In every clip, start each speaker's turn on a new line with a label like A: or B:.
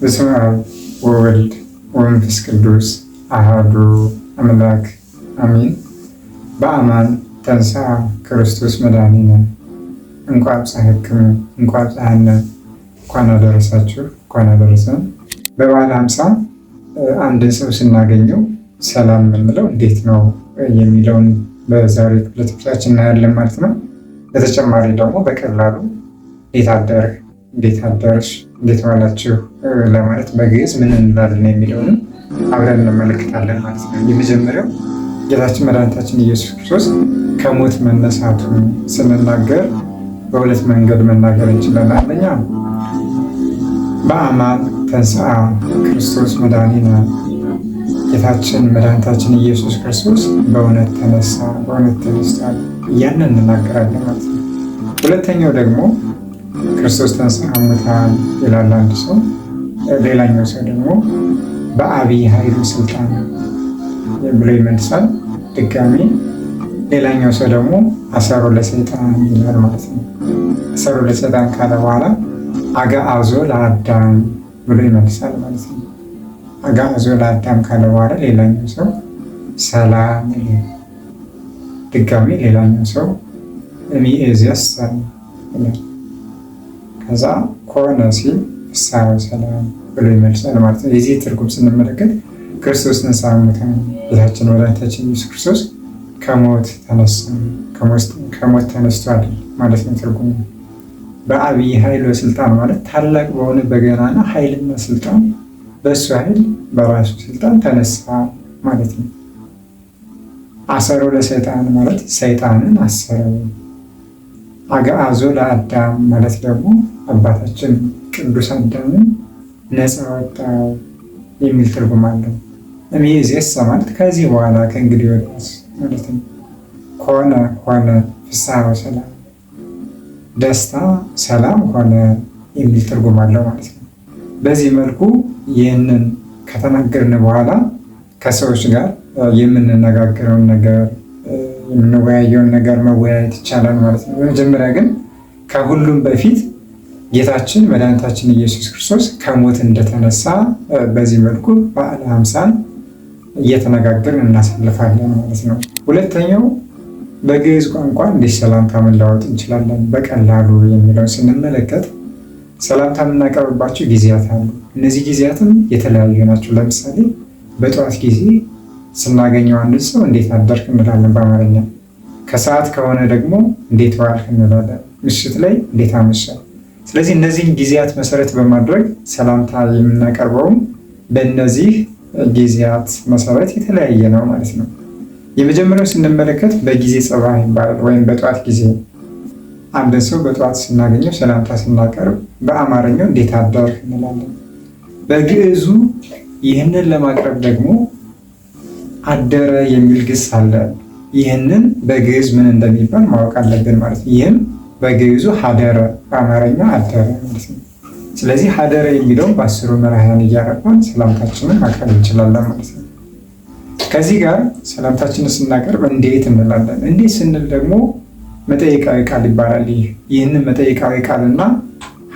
A: በስመ አብ ወወልድ ወመንፈስ ቅዱስ አሐዱ አምላክ አሜን። በአማን ተንሥአ ክርስቶስ መድኃኒነ እንኳን አብጽሕክሙ እንኳን አብጽሐነ። እንኳን አደረሳችሁ፣ እንኳን አደረሰን። በበዓለ ሃምሳ አንድን ሰው ስናገኘው ሰላም የምንለው እንዴት ነው የሚለውን በዛሬው ክፍለ ትምህርታችን እናያለን ማለት ነው። በተጨማሪ ደግሞ በቀላሉ እንዴት አደርህ፣ እንዴት አደርሽ፣ እንዴት ዋላችሁ ለማለት በግዕዝ ምን እንላለን የሚለውንም አብረን እንመለከታለን ማለት ነው። የመጀመሪያው ጌታችን መድኃኒታችን ኢየሱስ ክርስቶስ ከሞት መነሳቱን ስንናገር በሁለት መንገድ መናገር እንችላለን። አንደኛ በአማን ተንሥአ ክርስቶስ መድኃኒነ፣ ጌታችን መድኃኒታችን ኢየሱስ ክርስቶስ በእውነት ተነሳ፣ በእውነት ተነስቷል እያልን እንናገራለን ማለት ነው። ሁለተኛው ደግሞ ክርስቶስ ተንሥአ እሙታን ይላል አንድ ሰው፣ ሌላኛው ሰው ደግሞ በአብይ ኃይሉ ስልጣን ብሎ ይመልሳል። ድጋሚ ሌላኛው ሰው ደግሞ አሰሮ ለሰይጣን ይላል ማለት ነው። አሰሮ ለሰይጣን ካለ በኋላ አግዓዞ ለአዳም ብሎ ይመልሳል ማለት ነው። አግዓዞ ለአዳም ካለ በኋላ ሌላኛው ሰው ሰላም ይላል። ድጋሚ ሌላኛው ሰው እምይእዜሰ ይላል። ከዛ ኮነ ሲል ፍስሐ ወሰላም ብሎ ይመልሳል ማለት ነው። የዚህ ትርጉም ስንመለከት ክርስቶስ ተንሥአ እሙታን፣ ጌታችን መድኃኒታችን ኢየሱስ ክርስቶስ ከሞት ተነሳ፣ ከሞት ተነስቷል ማለት ነው ትርጉሙ። በአብይ ኃይል ወስልጣን ማለት ታላቅ በሆነ በገናና ኃይልና ስልጣን፣ በእሱ ኃይል በራሱ ስልጣን ተነሳ ማለት ነው። አሰሮ ለሰይጣን ማለት ሰይጣንን አሰረው። አግዓዞ ለአዳም ማለት ደግሞ አባታችን ቅዱስ አዳምን ነፃ ወጣው የሚል ትርጉም አለው። እምይእዜሰ ማለት ከዚህ በኋላ ከእንግዲህ ወዲህ ማለት ነው። ኮነ ሆነ፣ ፍስሐ ወሰላም ደስታ ሰላም ሆነ የሚል ትርጉም አለው ማለት ነው። በዚህ መልኩ ይህንን ከተናገርን በኋላ ከሰዎች ጋር የምንነጋገረውን ነገር የምንወያየውን ነገር መወያየት ይቻላል ማለት ነው። በመጀመሪያ ግን ከሁሉም በፊት ጌታችን መድኃኒታችን ኢየሱስ ክርስቶስ ከሞት እንደተነሳ በዚህ መልኩ በዓለ ሃምሳን እየተነጋገርን እናሳልፋለን ማለት ነው። ሁለተኛው በግዕዝ ቋንቋ እንዴት ሰላምታ መለዋወጥ እንችላለን በቀላሉ የሚለውን ስንመለከት ሰላምታ የምናቀርብባቸው ጊዜያት አሉ። እነዚህ ጊዜያትም የተለያዩ ናቸው። ለምሳሌ በጠዋት ጊዜ ስናገኘው አንድ ሰው እንዴት አደርክ እንላለን በአማርኛ። ከሰዓት ከሆነ ደግሞ እንዴት ዋልክ እንላለን። ምሽት ላይ እንዴት አመሸ። ስለዚህ እነዚህን ጊዜያት መሰረት በማድረግ ሰላምታ የምናቀርበውም በእነዚህ ጊዜያት መሰረት የተለያየ ነው ማለት ነው። የመጀመሪያው ስንመለከት በጊዜ ጸባህ ይባላል፣ ወይም በጠዋት ጊዜ። አንድ ሰው በጠዋት ስናገኘው ሰላምታ ስናቀርብ በአማርኛው እንዴት አደርክ እንላለን። በግዕዙ ይህንን ለማቅረብ ደግሞ አደረ የሚል ግስ አለ። ይህንን በግዕዝ ምን እንደሚባል ማወቅ አለብን ማለት ነው። ይህም በግዕዙ ሀደረ፣ በአማርኛ አደረ ማለት ነው። ስለዚህ ሀደረ የሚለውን በአስሩ መራሕያን እያረባን ሰላምታችንን ማቅረብ እንችላለን ማለት ነው። ከዚህ ጋር ሰላምታችንን ስናቀርብ እንዴት እንላለን። እንዴት ስንል ደግሞ መጠይቃዊ ቃል ይባላል። ይህንን መጠይቃዊ ቃልና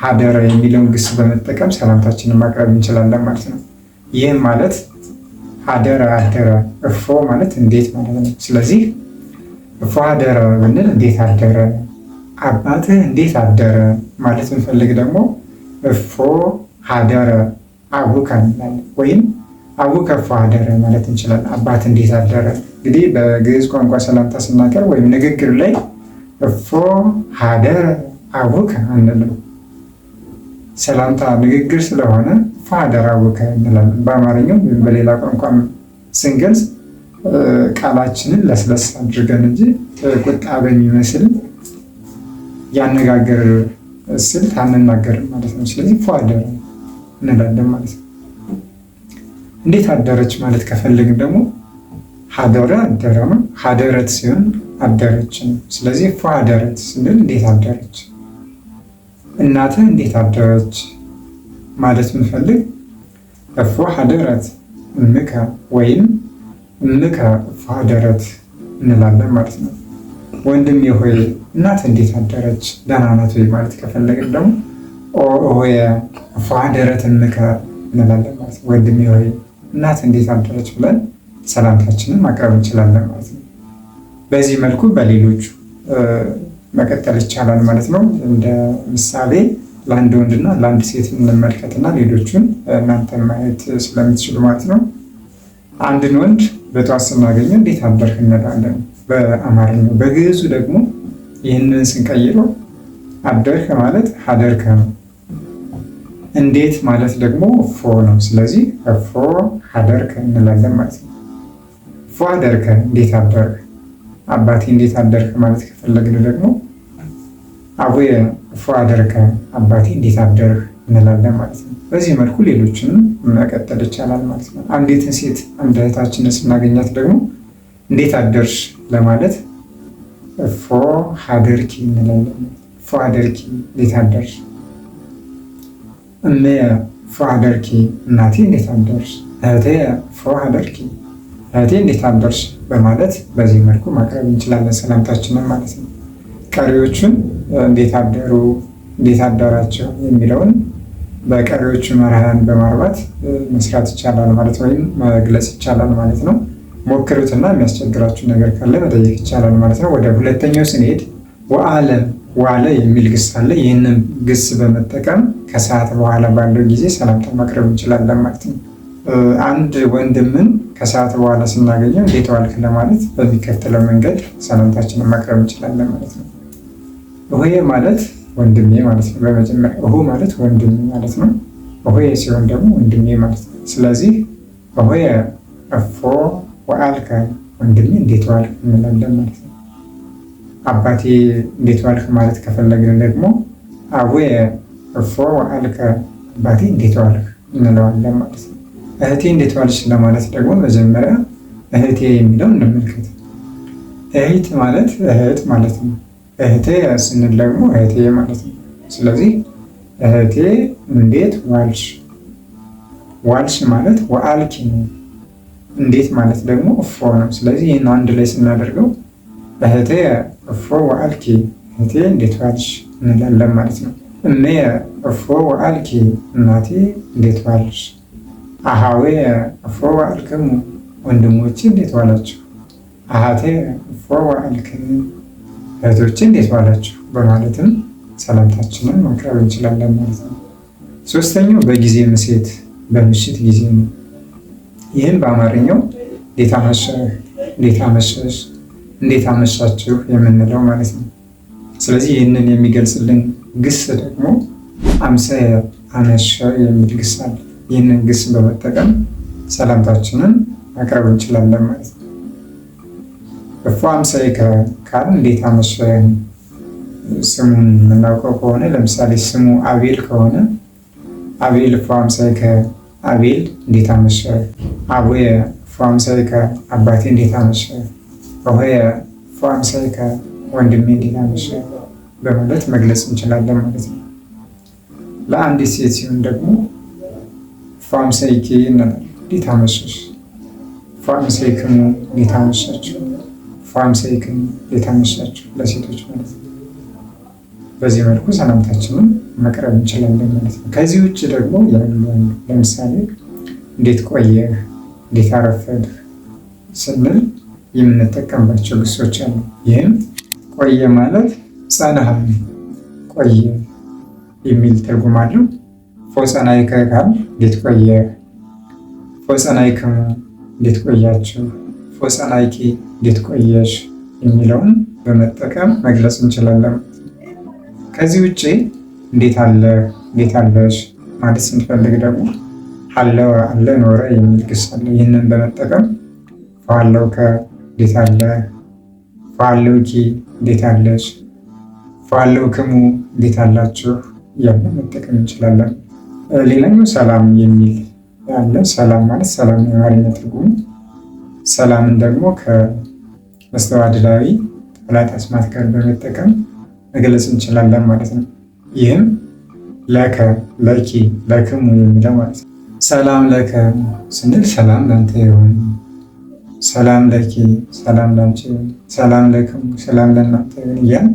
A: ሀደረ የሚለውን ግስ በመጠቀም ሰላምታችንን ማቅረብ እንችላለን ማለት ነው። ይህም ማለት ሀደረ አደረ፣ እፎ ማለት እንዴት ማለት ነው። ስለዚህ እፎ ሀደረ ብንል እንዴት አደረ፣ አባትህ እንዴት አደረ ማለት ብንፈልግ ደግሞ እፎ ሀደረ አቡከ እንላለን። ወይም አቡከ እፎ ሀደረ ማለት እንችላለን። አባት እንዴት አደረ። እንግዲህ በግዕዝ ቋንቋ ሰላምታ ስናቀርብ ወይም ንግግር ላይ እፎ ሀደረ አቡከ አንልም። ሰላምታ ንግግር ስለሆነ እፎ ሀደረ አቡከ እንላለን። በአማርኛው ወይም በሌላ ቋንቋ ስንገልጽ ቃላችንን ለስለስ አድርገን እንጂ ቁጣ በሚመስል ያነጋገር ስልት አንናገርም ማለት ነው። ስለዚህ እፎ ሀደረ እንላለን ማለት ነው። እንዴት አደረች ማለት ከፈለግን ደግሞ ሀደረ አደረ ነው። ሀደረት ሲሆን አደረች ነው። ስለዚህ እፎ ሀደረት ስንል እንዴት አደረች። እናትህ እንዴት አደረች ማለት ብንፈልግ እፎ ሀደረት እምከ ወይም እምከ እፎ ሀደረት እንላለን ማለት ነው። ወንድሜ ሆይ እናት እንዴት አደረች፣ ደህና ናት ወይ ማለት ከፈለግን ደግሞ ኦሆየ እፎ ሀደረት እምከ እንላለን ማለት ነው። ወንድሜ ሆይ፣ እናት እንዴት አደረች ብለን ሰላምታችንን ማቅረብ እንችላለን ማለት ነው። በዚህ መልኩ በሌሎቹ መቀጠል ይቻላል ማለት ነው። እንደ ምሳሌ ለአንድ ወንድና ለአንድ ሴት እንመልከትና ሌሎቹን እናንተ ማየት ስለምትችሉ ማለት ነው። አንድን ወንድ በጠዋት ስናገኘው እንዴት አደርክ እንላለን በአማርኛው። በግዕዙ ደግሞ ይህንን ስንቀይረው አደርክ ማለት ሀደርከ ነው። እንዴት ማለት ደግሞ እፎ ነው። ስለዚህ እፎ ሀደርከ እንላለን ማለት ነው። እፎ ሀደርከ እንዴት አደርክ፣ አባቴ እንዴት አደርክ ማለት ከፈለግን ደግሞ አቡየ እፎ ሀደርከ፣ አባቴ እንዴት አደርክ እንላለን ማለት ነው። በዚህ መልኩ ሌሎችንም መቀጠል ይቻላል ማለት ነው። አንዲትን ሴት አንድ እህታችንን ስናገኛት ደግሞ እንዴት አደርሽ ለማለት እፎ ሀደርኪ እንላለን። እፎ ሀደርኪ እንዴት አደርሽ። እመየ እፎ ሀደርኪ፣ እናቴ እንዴት አደርሽ። እህቴ እፎ ሀደርኪ፣ እህቴ እንዴት አደርሽ በማለት በዚህ መልኩ ማቅረብ እንችላለን ሰላምታችንን ማለት ነው። ቀሪዎቹን እንዴት አደሩ፣ እንዴት አደራቸው የሚለውን በቀሪዎቹ መርሃን በማርባት መስራት ይቻላል ማለት ወይም መግለጽ ይቻላል ማለት ነው። ሞክሩትና የሚያስቸግራችሁ ነገር ካለ መጠየቅ ይቻላል ማለት ነው። ወደ ሁለተኛው ስንሄድ ወአለ ዋለ የሚል ግስ አለ። ይህንን ግስ በመጠቀም ከሰዓት በኋላ ባለው ጊዜ ሰላምታ ማቅረብ እንችላለን ማለት ነው። አንድ ወንድምን ከሰዓት በኋላ ስናገኘው እንዴት ዋልክ ለማለት በሚከተለው መንገድ ሰላምታችንን ማቅረብ እንችላለን ማለት ነው። እሆዬ ማለት ወንድሜ ማለት ነው። በመጀመሪያ እሁ ማለት ወንድሜ ማለት ነው። እሆዬ ሲሆን ደግሞ ወንድሜ ማለት ነው። ስለዚህ እሆዬ እፎ ወአልከ፣ ወንድሜ እንዴት ዋልክ እንላለን ማለት ነው። አባቴ እንዴት ዋልክ ማለት ከፈለግን ደግሞ አቡየ እፎ ወአልከ፣ አባቴ እንዴት ዋልክ እንለዋለን ማለት ነው። እህቴ እንዴት ዋልሽ ለማለት ደግሞ መጀመሪያ እህቴ የሚለው እንመልከት። እህት ማለት እህት ማለት ነው። እህቴ ስንል ደግሞ እህቴ ማለት ነው። ስለዚህ እህቴ እንዴት ዋልሽ፣ ዋልሽ ማለት ወአልኪ ነው። እንዴት ማለት ደግሞ እፎ ነው። ስለዚህ ይህን አንድ ላይ ስናደርገው እህቴ እፎ ወአልኪ፣ እህቴ እንዴት ዋልሽ እንላለን ማለት ነው። እመየ እፎ ወአልኪ፣ እናቴ እንዴት ዋልሽ። አሃዌ እፎ ወአልክሙ፣ ወንድሞቼ እንዴት ዋላችሁ። አሃቴ እፎ ወአልክሙ፣ እህቶቼ እንዴት ዋላችሁ በማለትም ሰላምታችንን ማቅረብ እንችላለን ማለት ነው። ሶስተኛው በጊዜ ምሴት በምሽት ጊዜ ነው። ይህም በአማርኛው እንዴት አመሸህ፣ እንዴት አመሸሽ፣ እንዴት አመሻችሁ የምንለው ማለት ነው። ስለዚህ ይህንን የሚገልጽልን ግስ ደግሞ አምሰየ አመሸ የሚል ግስ አለ። ይህንን ግስ በመጠቀም ሰላምታችንን ማቅረብ እንችላለን ማለት ነው። እፎ አምሰይከ ካል እንዴት አመሸህ ስሙን የምናውቀው ከሆነ ለምሳሌ ስሙ አቤል ከሆነ አቤል እፎ አምሰይከ፣ አቤል እንዴት አመሸህ። አቡየ እፎ አምሰይከ፣ አባቴ እንዴት አመሸህ። እሆየ እፎ አምሰይከ፣ ወንድሜ እንዴት አመሸህ በማለት መግለጽ እንችላለን ማለት ነው። ለአንዲት ሴት ሲሆን ደግሞ እፎ አምሰይኪ እንላለን። እንዴት አመሸሽ። እፎ አምሰይክሙ፣ እንዴት አመሻችሁ። እፎ አምሰይክሙ፣ እንዴት አመሻችሁ ለሴቶች ማለት ነው። በዚህ መልኩ ሰላምታችንን መቅረብ እንችላለን ማለት ነው። ከዚህ ውጭ ደግሞ ያሉ ለምሳሌ እንዴት ቆየህ፣ እንዴት አረፈድህ ስንል የምንጠቀምባቸው ግሶች አሉ። ይህም ቆየ ማለት ጸንሐ፣ ቆየ የሚል ትርጉም አለው። ፎጸናይከ ካል እንዴት ቆየህ፣ ፎጸናይክሙ እንዴት ቆያችሁ፣ ፎጸናይኪ እንዴት ቆየሽ የሚለውን በመጠቀም መግለጽ እንችላለን። ከዚህ ውጭ እንዴት አለ፣ እንዴት አለሽ ማለት ስንፈልግ ደግሞ ሀለወ፣ አለ፣ ኖረ የሚል ግስ አለ። ይህንን በመጠቀም ፎሀለውከ እንዴት አለ፣ ፎሀለውኪ እንዴት አለሽ፣ ፎሀለውክሙ እንዴት አላችሁ እያለ መጠቀም እንችላለን። ሌላኛው ሰላም የሚል አለ። ሰላም ማለት ሰላም የአማርኛ ትርጉሙ። ሰላምን ደግሞ ከመስተዋድዳዊ ጠላት አስማት ጋር በመጠቀም መግለጽ እንችላለን ማለት ነው። ይህም ለከ፣ ለኪ፣ ለክሙ የሚለው ማለት ነው። ሰላም ለከ ስንል ሰላም ላንተ ይሁን፣ ሰላም ለኪ፣ ሰላም ላንቺ፣ ሰላም ለክሙ፣ ሰላም ለእናንተ ይሁን እያልን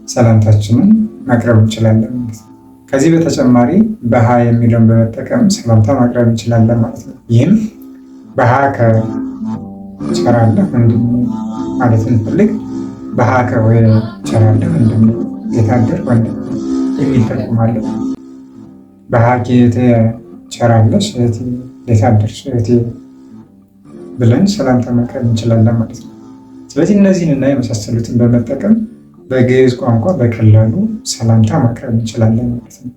A: ሰላምታችንን ማቅረብ እንችላለን ማለት ነው። ከዚህ በተጨማሪ በሀ የሚለውን በመጠቀም ሰላምታ ማቅረብ እንችላለን ማለት ነው። ይህም በሀ ከቸራለህ ወንድሜ ማለት እንፈልግ በሀ ከወይ ቸራለህ ወንድሜ እንዴት አደርክ ወንድሜ የሚል ትርጉም አለው። በሀ ኬተ ቸራለሽ እህቴ እንዴት አደርሽ እህቴ ብለን ሰላምታ ማቅረብ እንችላለን ማለት ነው። ስለዚህ እነዚህንና የመሳሰሉትን በመጠቀም በግዕዝ ቋንቋ በቀላሉ ሰላምታ ማቅረብ እንችላለን ማለት ነው።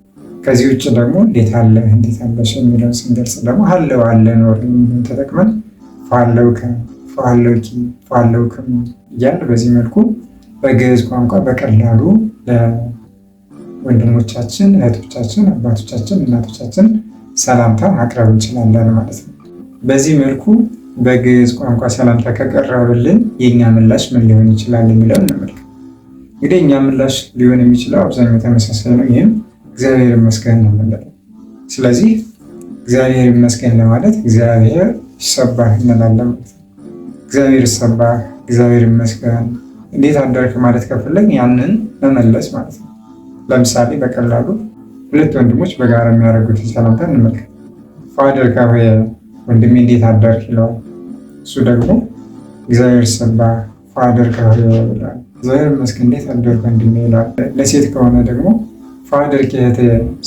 A: ከዚህ ውጭ ደግሞ እንዴት አለህ እንዴት አለሽ የሚለውን ስንገልጽ ደግሞ ሀለው አለ ኖር የሚለውን ተጠቅመን ፋለውከ ፋለውኪ ፋለውክም እያልን በዚህ መልኩ በግዕዝ ቋንቋ በቀላሉ ለወንድሞቻችን፣ እህቶቻችን፣ አባቶቻችን፣ እናቶቻችን ሰላምታ ማቅረብ እንችላለን ማለት ነው። በዚህ መልኩ በግዕዝ ቋንቋ ሰላምታ ከቀረበልን የእኛ ምላሽ ምን ሊሆን ይችላል የሚለውን እንመልከት። እንግዲህ የእኛ ምላሽ ሊሆን የሚችለው አብዛኛው ተመሳሳይ ነው። ይህም እግዚአብሔር ይመስገን ነው የምንለው። ስለዚህ እግዚአብሔር ይመስገን ለማለት እግዚአብሔር ይሰባህ እንላለን ማለት ነው። እግዚአብሔር ይሰባህ፣ እግዚአብሔር ይመስገን፣ እንዴት አደርክ ማለት ከፈለግ ያንን መመለስ ማለት ነው። ለምሳሌ በቀላሉ ሁለት ወንድሞች በጋራ የሚያደርጉትን ሰላምታ እንመልከት። ፋደር ከሆየ ወንድሜ እንዴት አደርክ ይለዋል። እሱ ደግሞ እግዚአብሔር ይሰባህ ፋደር ከሆየ ይለዋል። እግዚአብሔር ይመስገን እንዴት አደርክ ወንድሜ ይለዋል። ለሴት ከሆነ ደግሞ ፋደር ኬቴ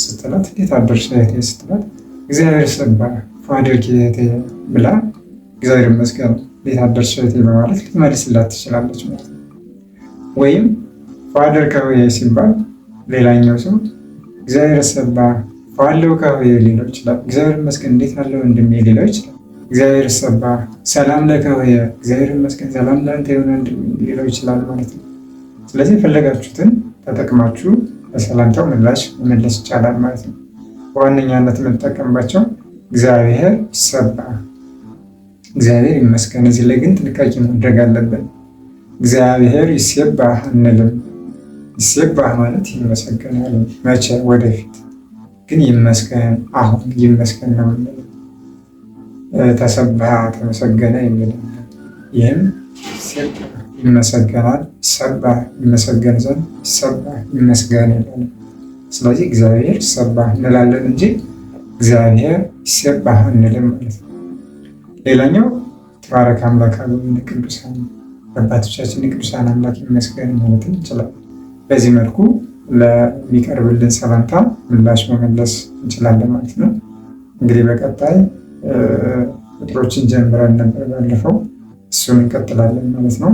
A: ስትላት እንዴት አደርሽ እህቴ ስትላት እግዚአብሔር ይሰባህ ፋደር ኬቴ ብላ እግዚአብሔር ይመስገን እንዴት አደርሽ እህቴ በማለት ልትመልስላት ትችላለች ማለት ነው። ወይም ፋደር ከሆየ ሲባል ሌላኛው ሰው እግዚአብሔር ይሰባህ ፋለው ከሆየ ሊለው ይችላል። እግዚአብሔር ይመስገን እንዴት አለ ወንድሜ ሊለው ይችላል። እግዚአብሔር ይሰባህ ሰላም ለከሆየ እግዚአብሔር ይመስገን ሰላም ለአንተ ይሁን ሊለው ይችላል ማለት ነው። ስለዚህ የፈለጋችሁትን ተጠቅማችሁ በሰላምታው ምላሽ መመለስ ይቻላል ማለት ነው። በዋነኛነት የምንጠቀምባቸው እግዚአብሔር ይሰባህ፣ እግዚአብሔር ይመስገን። እዚህ ላይ ግን ጥንቃቄ ማድረግ አለብን። እግዚአብሔር ይሰባህ አንልም። ይሰባህ ማለት ይመሰገናል። መቼ? ወደፊት። ግን ይመስገን አሁን ይመስገን ነው የምንለው። ተሰብሐ ተመሰገነ የሚለው ይህም ይመሰገናል፣ ይሰባህ ይመሰገን ዘንድ ይሰባህ ይመስገን ይላል። ስለዚህ እግዚአብሔር ይሰባህ እንላለን እንጂ እግዚአብሔር ይሰባህ እንልም ማለት ነው። ሌላኛው ተባረከ አምላከ አበዊነ ቅዱሳን አባቶቻችን የቅዱሳን አምላክ ይመስገን ማለት እንችላለን። በዚህ መልኩ ለሚቀርብልን ሰላምታ ምላሽ መመለስ እንችላለን ማለት ነው። እንግዲህ በቀጣይ ቁጥሮችን ጀምረን ነበር ባለፈው፣ እሱን እንቀጥላለን ማለት ነው።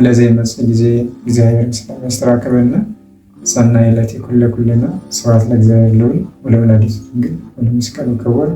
A: ለዚህ የመጽእ ጊዜ እግዚአብሔር ሰላም ያስተራክበና ሰናይ ዕለት ይኩን ለኩልነ። ስብሐት ለእግዚአብሔር ልዑል ወለወላዲቱ ድንግል ወለመስቀሉ ክቡር።